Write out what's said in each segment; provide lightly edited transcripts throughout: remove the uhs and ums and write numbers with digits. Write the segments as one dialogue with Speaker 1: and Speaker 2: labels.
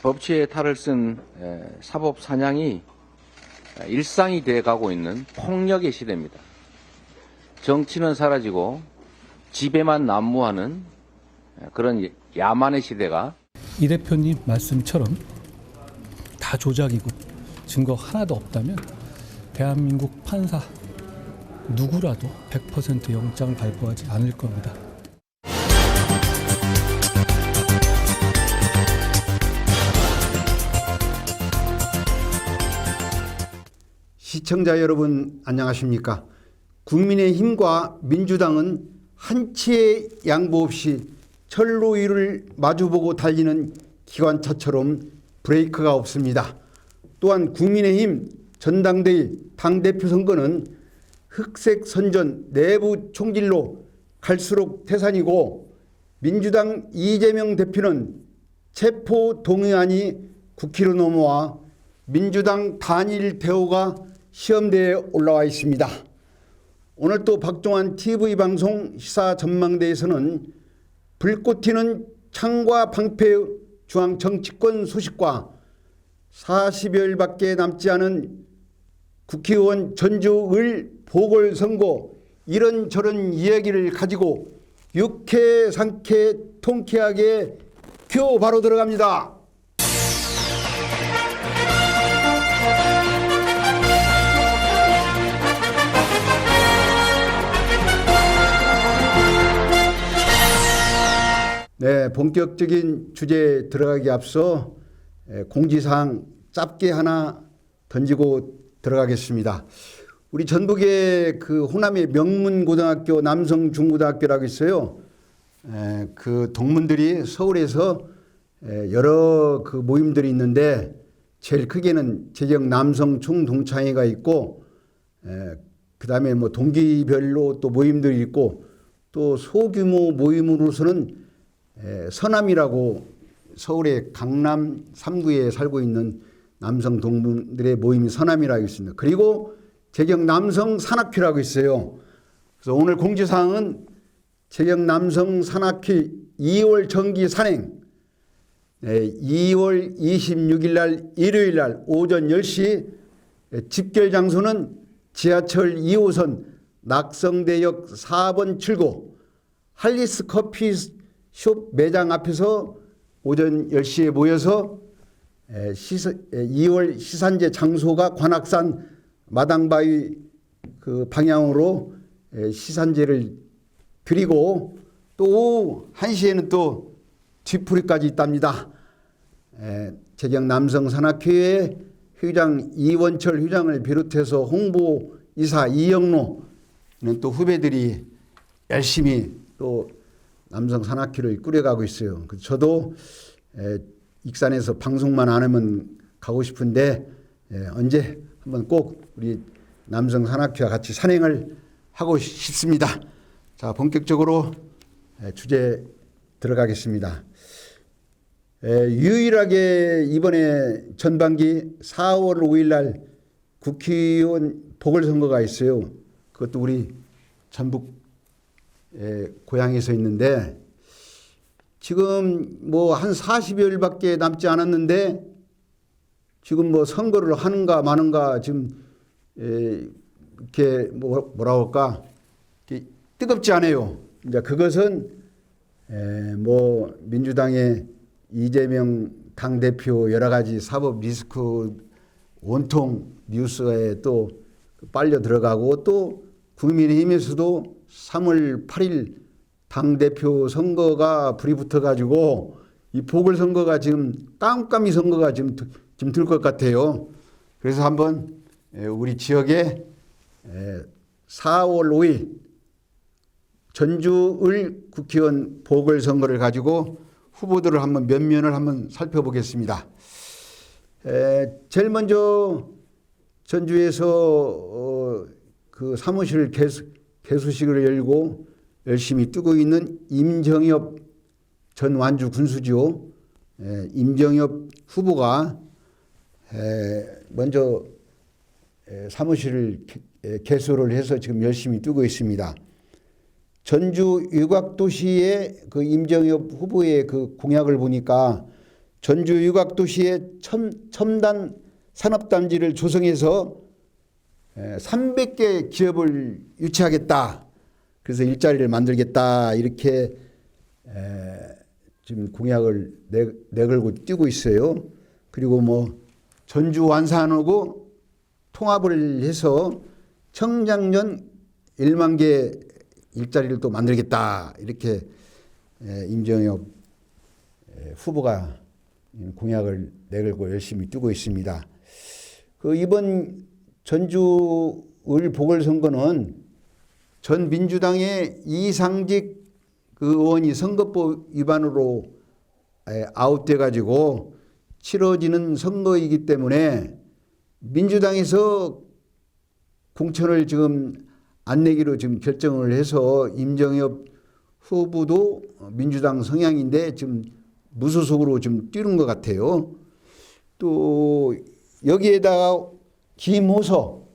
Speaker 1: 법치의 탈을 쓴 사법 사냥이 일상이 돼가고 있는 폭력의 시대입니다. 정치는 사라지고 지배만 난무하는 그런 야만의 시대가
Speaker 2: 이 대표님 말씀처럼 다 조작이고 증거 하나도 없다면 대한민국 판사 누구라도 100% 영장을 발부하지 않을 겁니다.
Speaker 3: 시청자 여러분 안녕하십니까? 국민의힘과 민주당은 한치의 양보 없이 철로 위를 마주보고 달리는 기관차처럼 브레이크가 없습니다. 또한 국민의힘 전당대회 당대표 선거는 흑색 선전 내부 총질로 갈수록 태산이고, 민주당 이재명 대표는 체포 동의안이 국회로 넘어와 민주당 단일 대우가 시험대에 올라와 있습니다. 오늘 또 박종환 TV 방송 시사 전망대에서는 불꽃 튀는 창과 방패의 중앙 정치권 소식과 40여일밖에 남지 않은 국회의원 전주을 보궐선거 이런저런 이야기를 가지고 유쾌 상쾌 통쾌하게 큐 바로 들어갑니다. 네, 본격적인 주제에 들어가기 앞서 공지사항 짧게 하나 던지고 들어가겠습니다. 우리 전북에 그 호남의 명문고등학교 남성중고등학교라고 있어요. 그 동문들이 서울에서 여러 그 모임들이 있는데 제일 크게는 재경 남성 총동창회가 있고, 그 다음에 뭐 동기별로 또 모임들이 있고, 또 소규모 모임으로서는 서남이라고 서울의 강남 3구에 살고 있는 남성 동문들의 모임이 서남이라고 있습니다. 그리고 재경 남성 산악회라고 있어요. 그래서 오늘 공지사항은 재경 남성 산악회 2월 정기 산행 2월 26일 날 일요일 날 오전 10시, 집결 장소는 지하철 2호선 낙성대역 4번 출구 할리스 커피숍 매장 앞에서 오전 10시에 모여서 2월 시산제 장소가 관악산 마당바위 그 방향으로 시산제를 드리고, 또 오후 1시에는 또 뒤풀이까지 있답니다. 재경 남성산악회의 회장 이원철 회장을 비롯해서 홍보이사 이영로는 또 후배들이 열심히 또 남성산악회를 꾸려가고 있어요. 저도 익산에서 방송만 안 하면 가고 싶은데 언제 한번 꼭 우리 남성산악회와 같이 산행을 하고 싶습니다. 자, 본격적으로 주제 들어가겠습니다. 유일하게 이번에 전반기 4월 5일 날 국회의원 보궐선거가 있어요. 그것도 우리 전북 고향에서 있는데, 지금 뭐 한 40여일밖에 남지 않았는데 지금 뭐 선거를 하는가 마는가 지금 이렇게 뭐라 할까 뜨겁지 않아요. 이제 그것은 뭐 민주당의 이재명 당대표 여러 가지 사법 리스크 온통 뉴스에 또 빨려 들어가고, 또 국민의힘에서도 3월 8일 당대표 선거가 불이 붙어가지고 이 보궐선거가 지금 깜깜이 선거가 지금 들 것 같아요. 그래서 한번 우리 지역에 4월 5일 전주을 국회의원 보궐선거를 가지고 후보들을 한번 몇 면을 한번 살펴보겠습니다. 제일 먼저 전주에서 그 사무실 개소식을 열고 열심히 뜨고 있는 임정엽 전 완주 군수지요. 임정엽 후보가 먼저 사무실을 개소를 해서 지금 열심히 뜨고 있습니다. 전주 유곽도시의 그 임정엽 후보의 그 공약을 보니까 전주 유곽도시에 첨단 산업단지를 조성해서 300개 기업을 유치하겠다. 그래서 일자리를 만들겠다. 이렇게 지금 공약을 내걸고 뛰고 있어요. 그리고 뭐 전주 완산하고 통합을 해서 청장년 1만 개 일자리를 또 만들겠다. 이렇게 임정엽 후보가 공약을 내걸고 열심히 뛰고 있습니다. 그 이번 전주을 보궐선거는 전 민주당의 이상직 그 의원이 선거법 위반으로 아웃돼 가지고 치러지는 선거이기 때문에 민주당에서 공천을 지금 안 내기로 지금 결정을 해서 임정엽 후보도 민주당 성향인데 지금 무소속으로 좀 뛰는 것 같아요. 또 여기에다가 김호서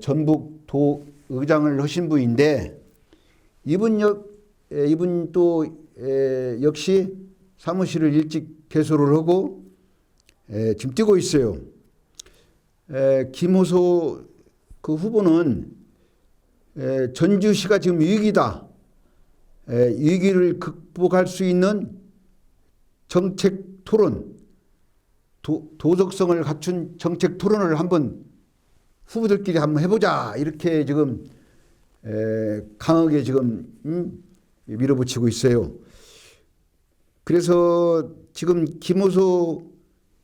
Speaker 3: 전북도 의장을 하신 분인데 이분 또 역시 사무실을 일찍 개소를 하고 지금 뛰고 있어요. 김호서 그 후보는 전주시가 지금 위기다. 위기를 극복할 수 있는 정책 토론, 도덕성을 갖춘 정책 토론을 한번 후보들끼리 한번 해보자. 이렇게 지금 강하게 지금 밀어붙이고 있어요. 그래서 지금 김호수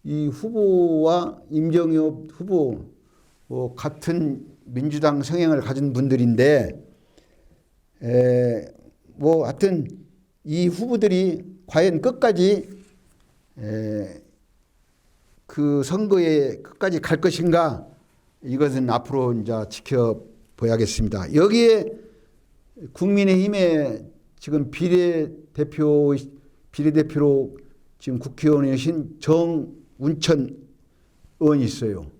Speaker 3: 이 후보와 임정엽 후보 같은 민주당 성향을 가진 분들인데 뭐 하여튼 이 후보들이 과연 끝까지 그 선거에 끝까지 갈 것인가 이것은 앞으로 이제 지켜봐야겠습니다. 여기에 국민의힘의 지금 비례대표로 지금 국회의원이신 정운천 의원이 있어요.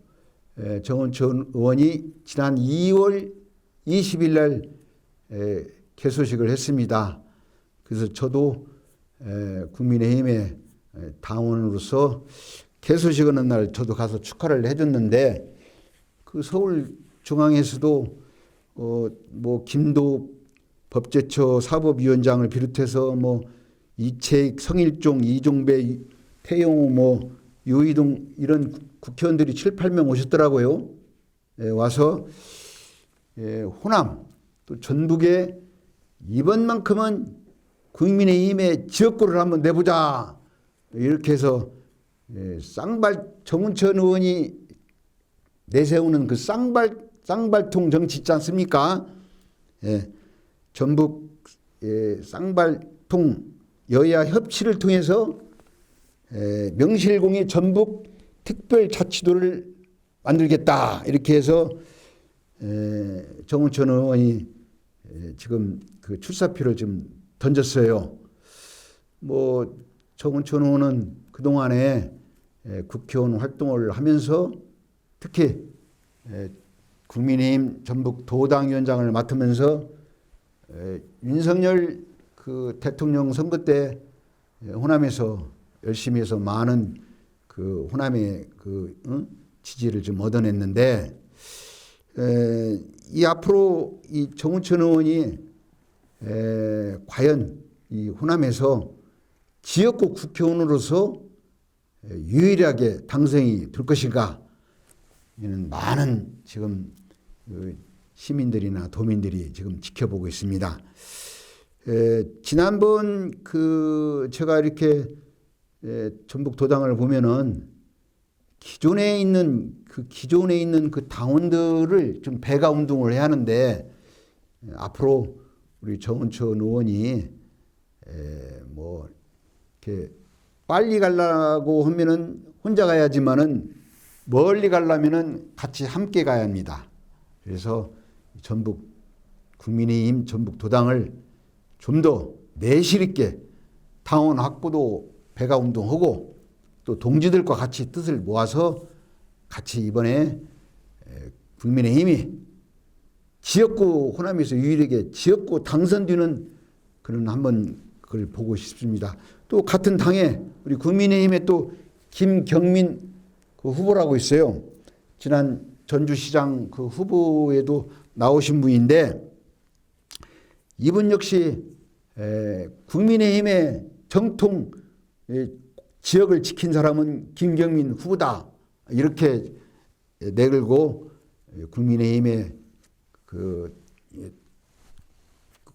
Speaker 3: 정운천 의원이 지난 2월 20일 날 개소식을 했습니다. 그래서 저도 국민의힘의 당원으로서 개소식 하는 날 저도 가서 축하를 해줬는데 그 서울중앙에서도 뭐 김도 법제처 사법위원장을 비롯해서 뭐 이채익, 성일종, 이종배, 태영호, 뭐 유이동 이런 국회의원들이 7, 8명 오셨더라고요. 와서 호남 또 전북에 이번만큼은 국민의힘의 지역구를 한번 내보자 이렇게 해서 정운천 의원이 내세우는 그 쌍발통 정치 있지 않습니까? 전북 쌍발통 여야 협치를 통해서 명실공히 전북 특별자치도를 만들겠다 이렇게 해서 정운천 의원이 지금 그 출사표를 좀 던졌어요. 뭐 정운천 의원은 그동안에 국회의원 활동을 하면서 특히 국민의힘 전북 도당위원장을 맡으면서 윤석열 그 대통령 선거 때 호남에서 열심히 해서 많은 그 호남의 그 지지를 좀 얻어냈는데 이 앞으로 이 정운천 의원이 과연 이 호남에서 지역구 국회의원으로서 유일하게 당선이 될 것인가? 이는 많은 지금 시민들이나 도민들이 지금 지켜보고 있습니다. 지난번 그 제가 이렇게 전북 도당을 보면은 기존에 있는 그 당원들을 좀 배가 운동을 해야 하는데 앞으로 우리 정운천 의원이 뭐 이렇게 빨리 가려고 하면은 혼자 가야지만은 멀리 가려면은 같이 함께 가야 합니다. 그래서 전북 국민의힘 전북 도당을 좀 더 내실 있게 당원 확보도 배가 운동하고 또 동지들과 같이 뜻을 모아서 같이 이번에 국민의힘이 지역구 호남에서 유일하게 지역구 당선되는 그런 한번 그걸 보고 싶습니다. 또 또 같은 당에 우리 국민의힘에 또 김경민 그 후보라고 있어요. 지난 전주시장 그 후보에도 나오신 분인데 이분 역시 국민의힘의 정통 지역을 지킨 사람은 김경민 후보다 이렇게 내걸고 국민의힘의 그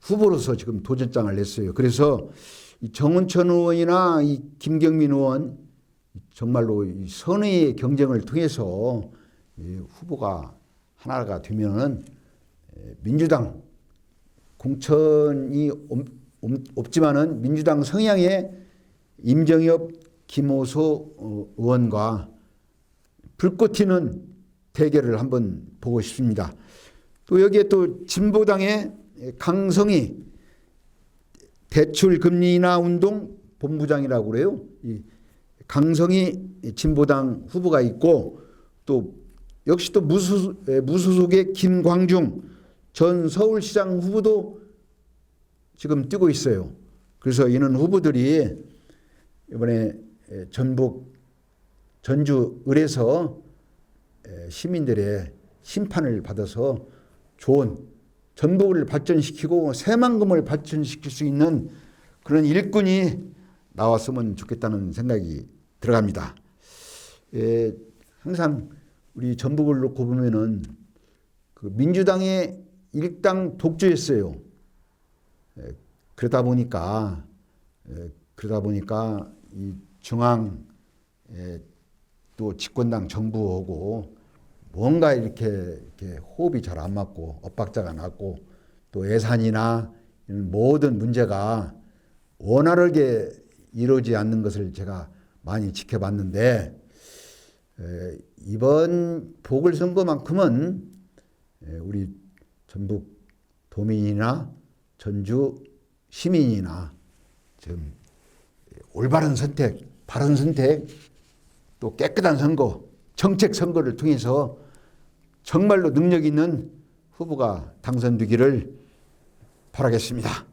Speaker 3: 후보로서 지금 도전장을 냈어요. 그래서 이 정은천 의원이나 이 김경민 의원 정말로 이 선의의 경쟁을 통해서 후보가 하나가 되면은 민주당 공천이 없지만은 민주당 성향의 임정엽, 김호소 의원과 불꽃 튀는 대결을 한번 보고 싶습니다. 또 여기에 또 진보당의 강성희 대출 금리 인하 운동 본부장이라고 그래요. 이 강성희 진보당 후보가 있고 또 역시 또 무소속의 김광중 전 서울시장 후보도 지금 뛰고 있어요. 그래서 이런 후보들이 이번에 전주 을에서 시민들의 심판을 받아서 좋은 전북을 발전시키고 새만금을 발전시킬 수 있는 그런 일꾼이 나왔으면 좋겠다는 생각이 들어갑니다. 항상 우리 전북을 놓고 보면은 그 민주당의 일당 독주였어요. 그러다 보니까 이 중앙 또 집권당 정부하고 뭔가 이렇게 호흡이 잘 안 맞고 엇박자가 났고 또 예산이나 이런 모든 문제가 원활하게 이루어지지 않는 것을 제가 많이 지켜봤는데 이번 보궐선거만큼은 우리 전북 도민이나 전주 시민이나 좀 올바른 선택, 바른 선택, 또 깨끗한 선거, 정책 선거를 통해서 정말로 능력 있는 후보가 당선되기를 바라겠습니다.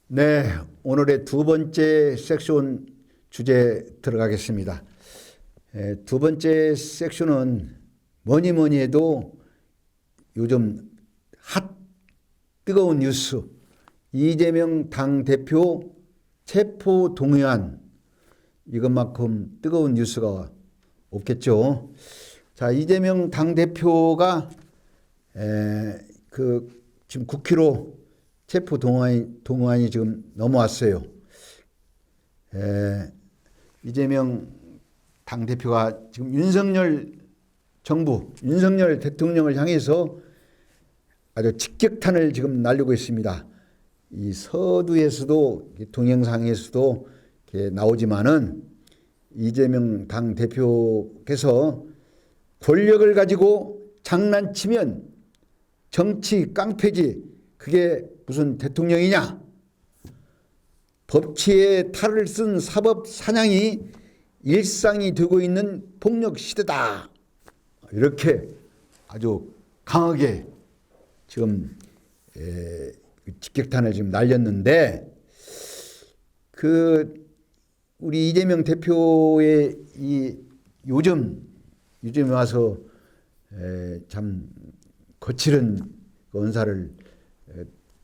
Speaker 3: 네, 오늘의 두 번째 섹션 주제 들어가겠습니다. 두 번째 섹션은 뭐니 해도 요즘 뜨거운 뉴스, 이재명 당대표 체포 동의안, 이것만큼 뜨거운 뉴스가 없겠죠. 자, 이재명 당대표가 지금 9km 체포 동의안이 지금 넘어왔어요. 이재명 당대표가 지금 윤석열 대통령을 향해서 아주 직격탄을 지금 날리고 있습니다. 이 서두에서도 동영상에서도 나오지만은 이재명 당대표께서 권력을 가지고 장난치면 정치 깡패지 그게 무슨 대통령이냐. 법치에 탈을 쓴 사법 사냥이 일상이 되고 있는 폭력 시대다. 이렇게 아주 강하게 지금 직격탄을 지금 날렸는데 우리 이재명 대표의 이 요즘에 와서 참 거칠은 언사를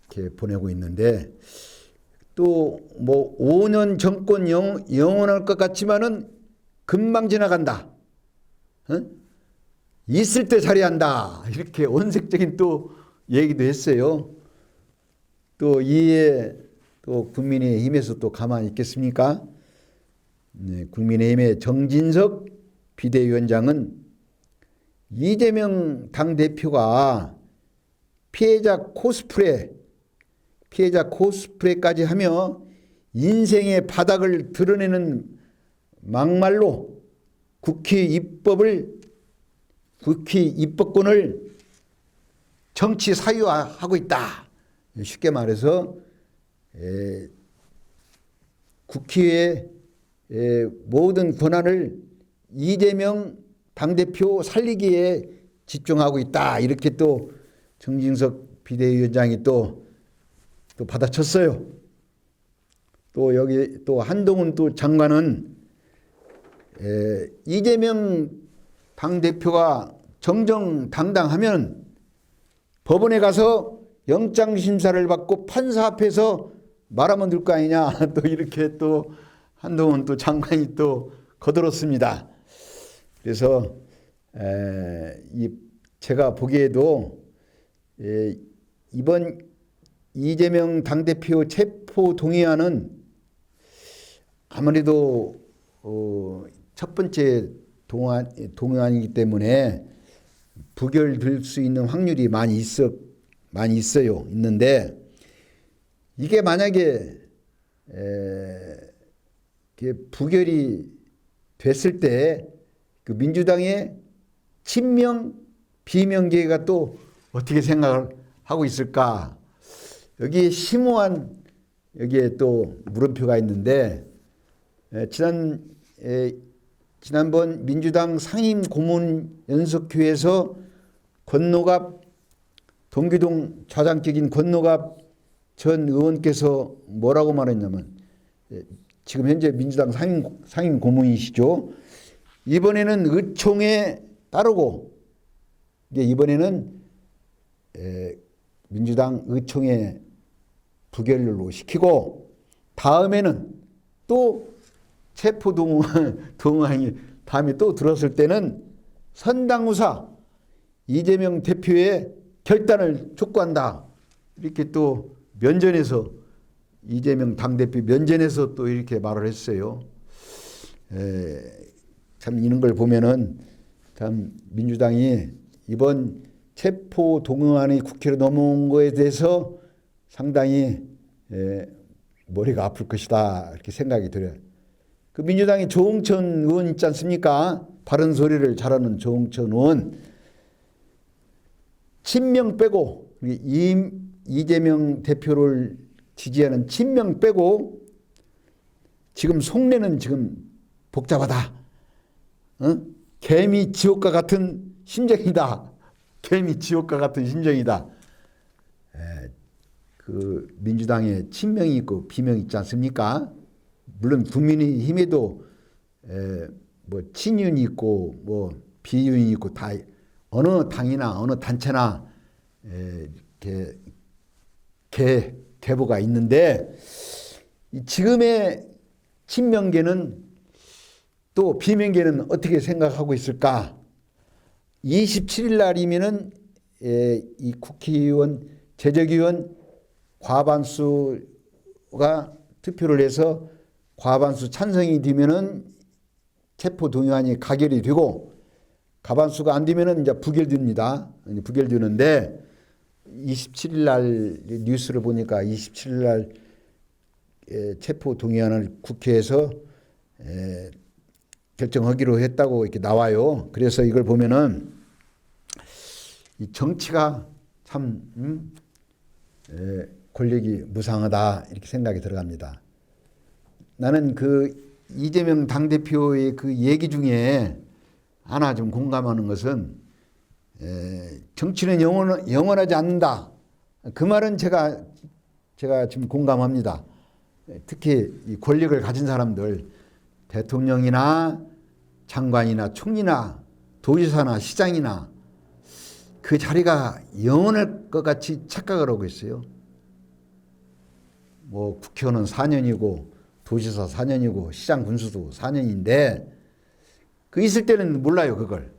Speaker 3: 이렇게 보내고 있는데 또 뭐 5년 정권 영원할 것 같지만은 금방 지나간다. 있을 때 잘해야 한다. 이렇게 원색적인 또 얘기도 했어요. 또 이에 또 국민의힘에서 또 가만히 있겠습니까? 네, 국민의힘의 정진석 비대위원장은 이재명 당대표가 피해자 코스프레까지 하며 인생의 바닥을 드러내는 막말로 국회 입법권을 정치 사유화하고 있다. 쉽게 말해서 국회의 모든 권한을 이재명 당대표 살리기에 집중하고 있다. 이렇게 또 정진석 비대위원장이 또 받아쳤어요. 또 여기 또 한동훈 또 장관은 이재명 당대표가 정정당당하면 법원에 가서 영장심사를 받고 판사 앞에서 말하면 될 거 아니냐. 또 이렇게 또 한동훈 또 장관이 또 거들었습니다. 그래서 제가 보기에도 이번 이재명 당대표 체포 동의안은 아무래도 첫 번째 동의안이기 때문에 부결될 수 있는 확률이 많이 있어요. 있는데 이게 만약에 부결이 됐을 때 그 민주당의 친명 비명계가 또 어떻게 생각을 하고 있을까? 여기에 심오한 여기에 또 물음표가 있는데 지난번 민주당 상임 고문 연석회에서 권노갑 동기동 좌장격인 권노갑 전 의원께서 뭐라고 말했냐면 지금 현재 민주당 상임 고문이시죠. 이번에는 의총에 따르고 이번에는 민주당 의총에 부결로 시키고 다음에는 또 체포 동의안이 다음에 또 들었을 때는 선당우사 이재명 대표의 결단을 촉구한다. 이렇게 또 면전에서 이재명 당대표 면전에서 또 이렇게 말을 했어요. 참 이런 걸 보면은 참 민주당이 이번 체포 동의안이 국회로 넘어온 거에 대해서 상당히 머리가 아플 것이다 이렇게 생각이 들어요. 그 민주당의 조응천 의원 있지 않습니까? 바른 소리를 잘하는 조응천 의원 친명 빼고 이재명 대표를 지지하는 친명 빼고 지금 속내는 지금 복잡하다. 개미 지옥과 같은 심정이다. 개미 지옥과 같은 심정이다. 그 민주당에 친명이 있고 비명이 있지 않습니까? 물론 국민의힘에도 뭐 친윤이 있고 뭐 비윤이 있고 다 어느 당이나 어느 단체나 이렇게 계보가 있는데 지금의 친명계는 또 비명계는 어떻게 생각하고 있을까? 27일 날이면은 이 국회의원 재적의원 과반수가 투표를 해서 과반수 찬성이 되면은 체포 동의안이 가결이 되고 과반수가 안 되면은 이제 부결됩니다. 부결되는데 27일 날 뉴스를 보니까 27일 날 체포 동의안을 국회에서 결정하기로 했다고 이렇게 나와요. 그래서 이걸 보면은 이 정치가 참 권력이 무상하다 이렇게 생각이 들어갑니다. 나는 그 이재명 당대표의 그 얘기 중에 하나 좀 공감하는 것은 정치는 영원하지 않는다. 그 말은 제가 지금 공감합니다. 특히 이 권력을 가진 사람들 대통령이나 장관이나 총리나 도지사나 시장이나 그 자리가 영원할 것 같이 착각을 하고 있어요. 뭐 국회의원은 4년이고 도지사 4년이고 시장 군수도 4년인데 그 있을 때는 몰라요. 그걸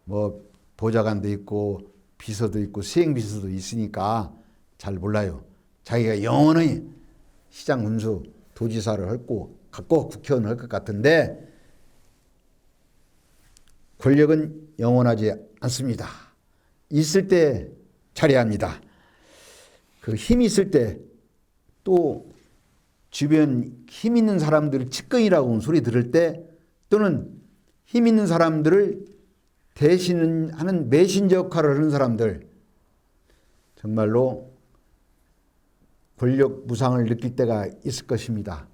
Speaker 3: 뭐 보좌관도 있고 비서도 있고 수행비서도 있으니까 잘 몰라요. 자기가 영원히 시장 군수 도지사를 갖고 국회의원을 할 것 같은데 권력은 영원하지 않습니다. 있을 때 잘해야 합니다. 그 힘이 있을 때 또 주변 힘 있는 사람들을 측근이라고 소리 들을 때 또는 힘 있는 사람들을 대신하는 메신저 역할을 하는 사람들 정말로 권력 무상을 느낄 때가 있을 것입니다.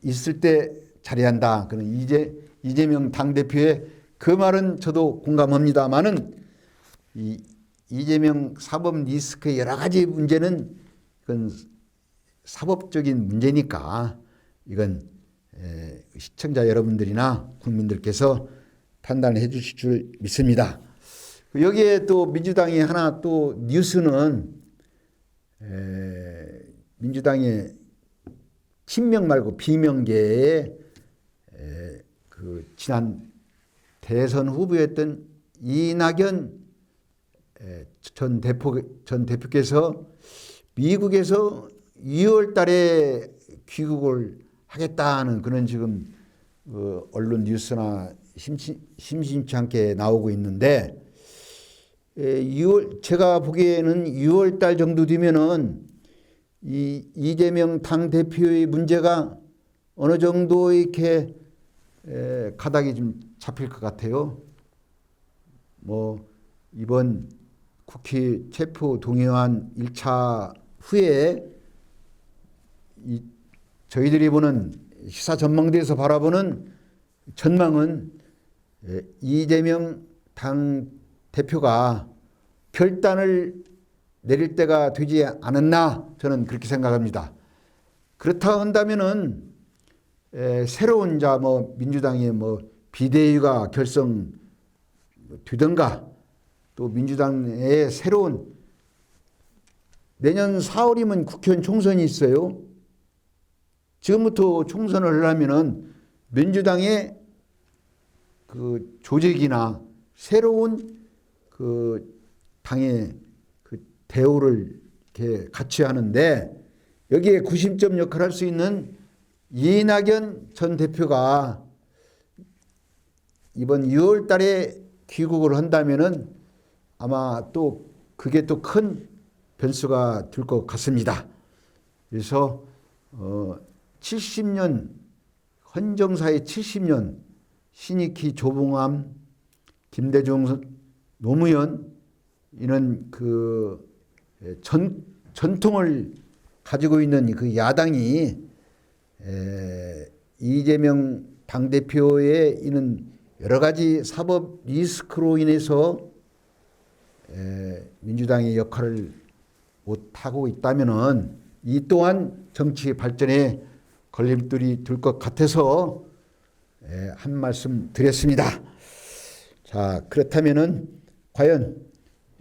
Speaker 3: 있을 때 잘해야 한다. 그런 이재명 당대표의 그 말은 저도 공감합니다만은 이재명 사법 리스크의 여러 가지 문제는 그건 사법적인 문제니까 이건 시청자 여러분들이나 국민들께서 판단해 주실 줄 믿습니다. 여기에 또 민주당이 하나 또 뉴스는 민주당의 친명 말고 비명계의 그 지난 대선 후보였던 이낙연 전 대표께서 미국에서 2월 달에 귀국을 하겠다는 그런 지금 언론 뉴스나 심심치 않게 나오고 있는데 6월 제가 보기에는 6월 달 정도 되면은 이 이재명 당 대표의 문제가 어느 정도 이렇게 가닥이 좀 잡힐 것 같아요. 뭐 이번 국회 체포 동의안 1차 후에 저희들이 보는 시사 전망대에서 바라보는 전망은 이재명 당 대표가 결단을 내릴 때가 되지 않았나 저는 그렇게 생각합니다. 그렇다 한다면은 새로운 민주당의 비대위가 결성되든가 또 민주당의 새로운 내년 4월이면 국회의원 총선이 있어요. 지금부터 총선을 하려면은 민주당의 그 조직이나 새로운 그 당의 그 대우를 이렇게 같이 하는데 여기에 구심점 역할을 할 수 있는 이낙연 전 대표가 이번 6월 달에 귀국을 한다면은 아마 또 그게 또 큰 변수가 될 것 같습니다. 그래서 70년 헌정사의 70년 신익희, 조봉암, 김대중, 노무현 이는 그 전통을 가지고 있는 그 야당이 이재명 당대표의 이는 여러 가지 사법 리스크로 인해서 민주당의 역할을 못하고 있다면은 이 또한 정치 발전에 걸림돌이 될 것 같아서 한 말씀 드렸습니다. 자, 그렇다면은 과연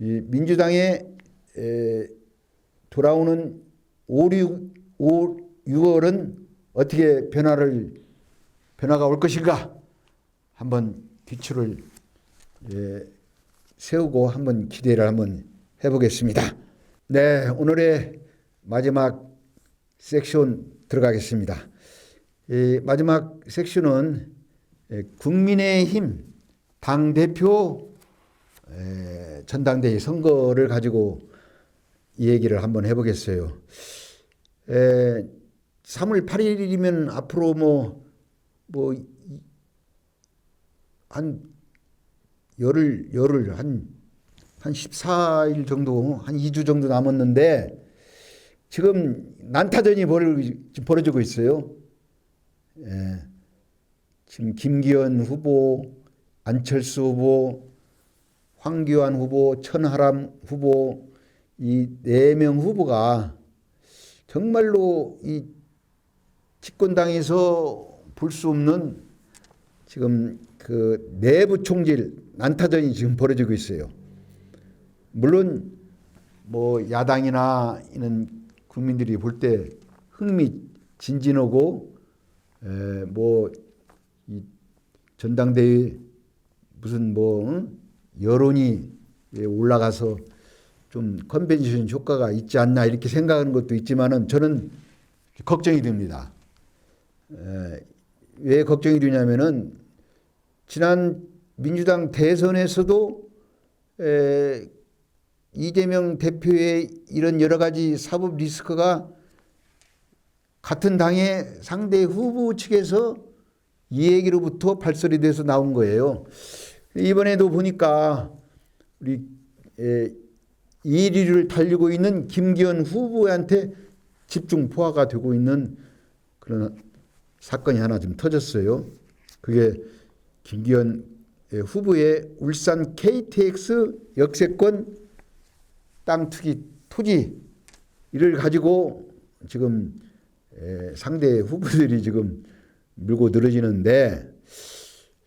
Speaker 3: 이 민주당에 돌아오는 6월은 어떻게 변화가 올 것인가 한번 기초를 세우고 한번 기대를 한번 해보겠습니다. 네, 오늘의 마지막 섹션 들어가겠습니다. 마지막 섹션은 국민의힘 당대표 전당대회 선거를 가지고 이 얘기를 한번 해보겠어요. 3월 8일이면 앞으로 한 열흘 한 14일 정도 한 2주 정도 남았는데 지금 난타전이 벌어지고 있어요. 지금 김기현 후보, 안철수 후보, 황교안 후보, 천하람 후보 이 4명 후보가 정말로 이 집권당에서 볼 수 없는 지금 그 내부 총질 난타전이 지금 벌어지고 있어요. 물론 야당이나 이런 국민들이 볼 때 흥미진진하고 이 전당대회 무슨 여론이 올라가서 좀 컨벤션 효과가 있지 않나 이렇게 생각하는 것도 있지만은 저는 걱정이 됩니다. 왜 걱정이 되냐면은 지난 민주당 대선에서도 이재명 대표의 이런 여러 가지 사법 리스크가 같은 당의 상대 후보 측에서 이 얘기로부터 발설이 돼서 나온 거예요. 이번에도 보니까 우리 1위를 달리고 있는 김기현 후보한테 집중 포화가 되고 있는 그런 사건이 하나 좀 터졌어요. 그게 김기현 후보의 울산 KTX 역세권 땅 투기 토지 이를 가지고 지금 상대 후보들이 지금 밀고 늘어지는데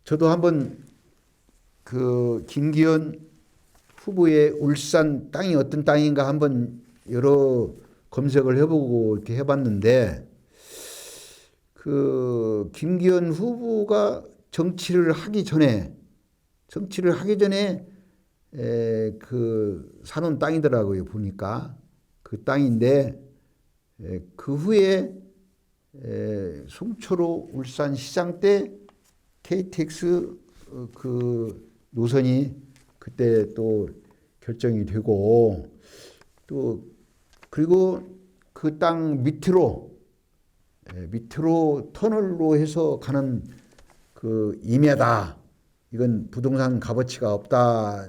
Speaker 3: 저도 한번 그 김기현 후보의 울산 땅이 어떤 땅인가 한번 여러 검색을 해보고 이렇게 해봤는데 그 김기현 후보가 정치를 하기 전에 그 사놓은 땅이더라고요. 보니까 그 땅인데 그 후에 송초로 울산 시장 때 KTX 그 노선이 그때 또 결정이 되고 또 그리고 그 땅 밑으로 터널로 해서 가는 그 임야다. 이건 부동산 값어치가 없다.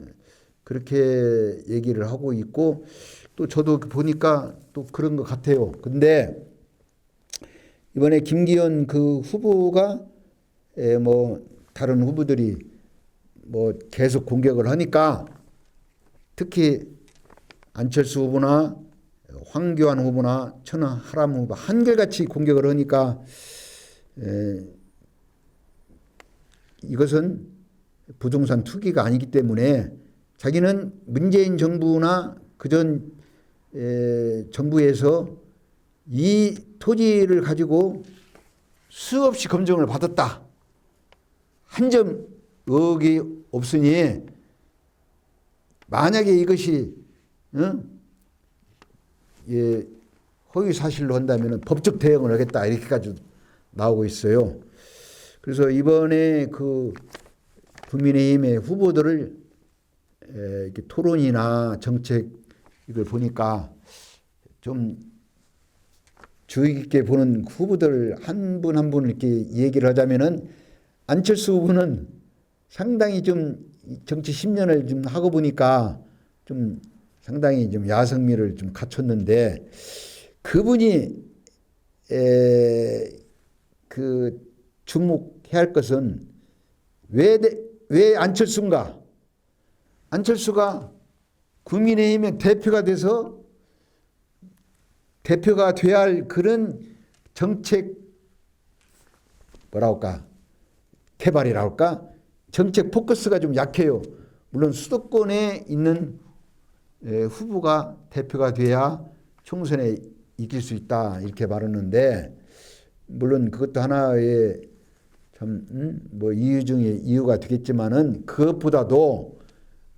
Speaker 3: 그렇게 얘기를 하고 있고 또 저도 보니까 또 그런 것 같아요. 근데 이번에 김기현 그 후보가 뭐 다른 후보들이 뭐 계속 공격을 하니까 특히 안철수 후보나 황교안 후보나 천하람 후보 한결같이 공격을 하니까 이것은 부동산 투기가 아니기 때문에 자기는 문재인 정부나 그전 정부에서 이 토지를 가지고 수없이 검증을 받았다. 한 점 의혹이 없으니 만약에 이것이 허위 사실로 한다면 법적 대응을 하겠다 이렇게까지 나오고 있어요. 그래서 이번에 그 국민의힘의 후보들을 이렇게 토론이나 정책 이걸 보니까 좀 주의 깊게 보는 후보들 한 분 한 분 이렇게 얘기를 하자면은 안철수 후보는 상당히 좀 정치 10년을 좀 하고 보니까 좀 상당히 좀 야성미를 좀 갖췄는데 그분이 그 주목해야 할 것은 왜 안철수인가? 안철수가 국민의힘의 대표가 돼서 대표가 돼야 할 그런 정책 뭐라 할까? 개발이라 할까? 정책 포커스가 좀 약해요. 물론 수도권에 있는 후보가 대표가 돼야 총선에 이길 수 있다 이렇게 말하는데 물론 그것도 하나의 참 뭐 이유 중에 이유가 되겠지만은 그것보다도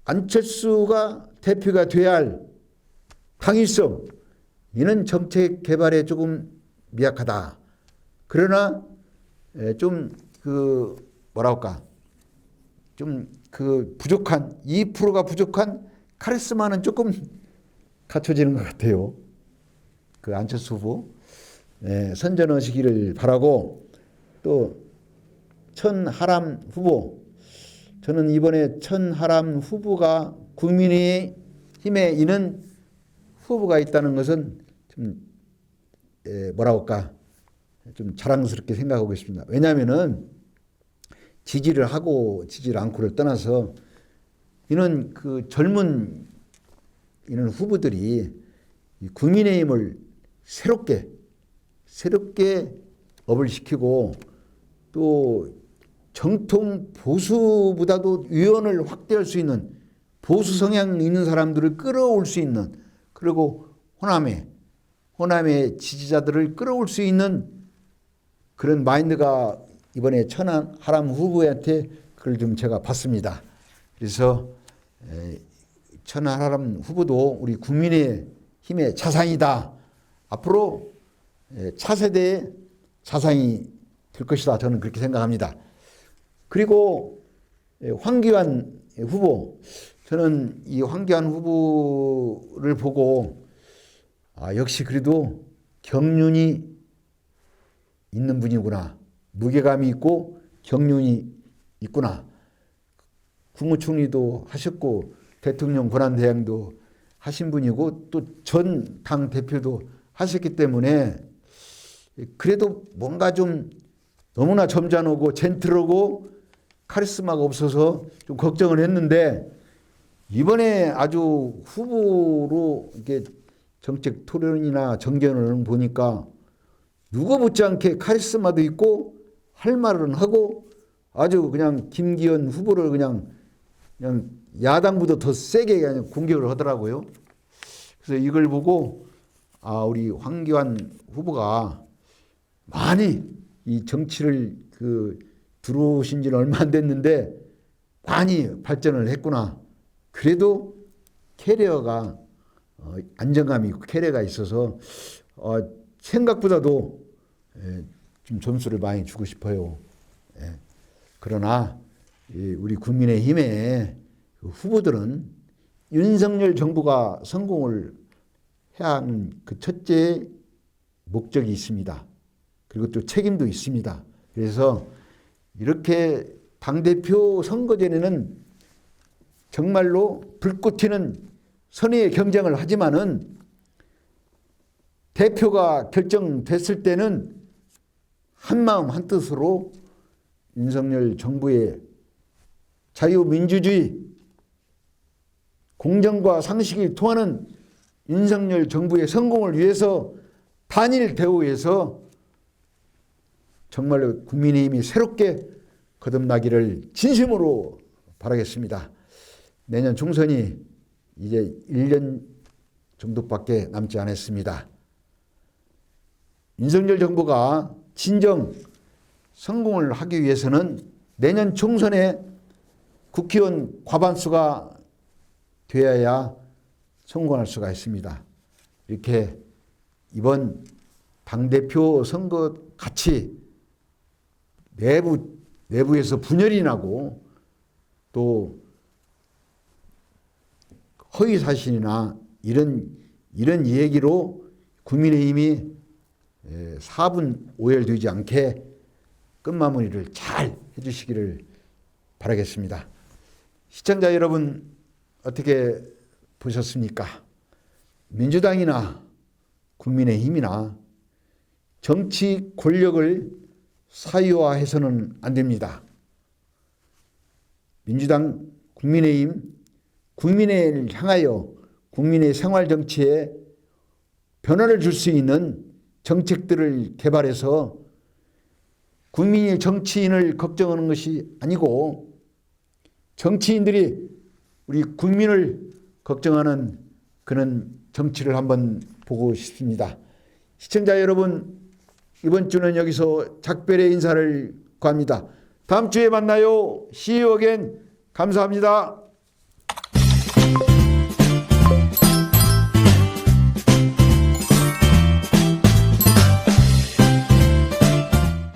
Speaker 3: 안철수가 대표가 돼야 할 당위성 이는 정책 개발에 조금 미약하다. 그러나 좀 그 뭐라 할까 좀 그 부족한 2%가 부족한 카리스마는 조금 갖춰지는 것 같아요. 그 안철수 후보 선전하시기를 바라고 또 천하람 후보 저는 이번에 천하람 후보가 국민의힘에 있는 후보가 있다는 것은 좀 뭐라 할까 좀 자랑스럽게 생각하고 있습니다. 왜냐하면은 지지를 하고 지지를 않고를 떠나서 이는 그 젊은 이런 후보들이 국민의힘을 새롭게 업을 시키고 또 정통 보수보다도 위원을 확대할 수 있는 보수 성향 있는 사람들을 끌어올 수 있는 그리고 호남의 지지자들을 끌어올 수 있는 그런 마인드가 이번에 천하람 후보한테 그걸 좀 제가 봤습니다. 그래서 천하람 후보도 우리 국민의힘의 자산이다. 앞으로 차세대의 자산이 될 것이다. 저는 그렇게 생각합니다. 그리고 황교안 후보 저는 이 황교안 후보를 보고 역시 그래도 경륜이 있는 분이구나. 무게감이 있고 경륜이 있구나. 국무총리도 하셨고 대통령 권한대행도 하신 분이고 또 전 당 대표도 하셨기 때문에 그래도 뭔가 좀 너무나 점잖고 젠틀하고 카리스마가 없어서 좀 걱정을 했는데 이번에 아주 후보로 이렇게 정책 토론이나 정견을 보니까 누구 못지않게 카리스마도 있고 할 말은 하고 아주 그냥 김기현 후보를 그냥 야당보다 더 세게 그냥 공격을 하더라고요. 그래서 이걸 보고 우리 황교안 후보가 많이 이 정치를 들어오신 지는 얼마 안 됐는데 많이 발전을 했구나. 그래도 캐리어가 안정감이 있고 캐리어가 있어서 생각보다도 좀 점수를 많이 주고 싶어요. 그러나 우리 국민의힘의 후보들은 윤석열 정부가 성공을 해야 하는 그 첫째 목적이 있습니다. 그리고 또 책임도 있습니다. 그래서 이렇게 당대표 선거전에는 정말로 불꽃 튀는 선의의 경쟁을 하지만은 대표가 결정됐을 때는 한마음 한뜻으로 윤석열 정부의 자유민주주의, 공정과 상식이 통하는 윤석열 정부의 성공을 위해서 단일 대우해서 정말로 국민의힘이 새롭게 거듭나기를 진심으로 바라겠습니다. 내년 총선이 이제 1년 정도밖에 남지 않았습니다. 윤석열 정부가 진정 성공을 하기 위해서는 내년 총선에 국회의원 과반수가 되어야 성공할 수가 있습니다. 이렇게 이번 당대표 선거 같이 내부에서 분열이 나고 또 허위 사실이나 이런 얘기로 국민의힘이 4분 오열되지 않게 끝마무리를 잘 해주시기를 바라겠습니다. 시청자 여러분 어떻게 보셨습니까? 민주당이나 국민의힘이나 정치 권력을 사유화해서는 안 됩니다. 민주당, 국민의힘, 국민을 향하여 국민의 생활 정치에 변화를 줄 수 있는 정책들을 개발해서 국민이 정치인을 걱정하는 것이 아니고 정치인들이 우리 국민을 걱정하는 그런 정치를 한번 보고 싶습니다. 시청자 여러분, 이번 주는 여기서 작별의 인사를 구합니다. 다음 주에 만나요. See you again. 감사합니다.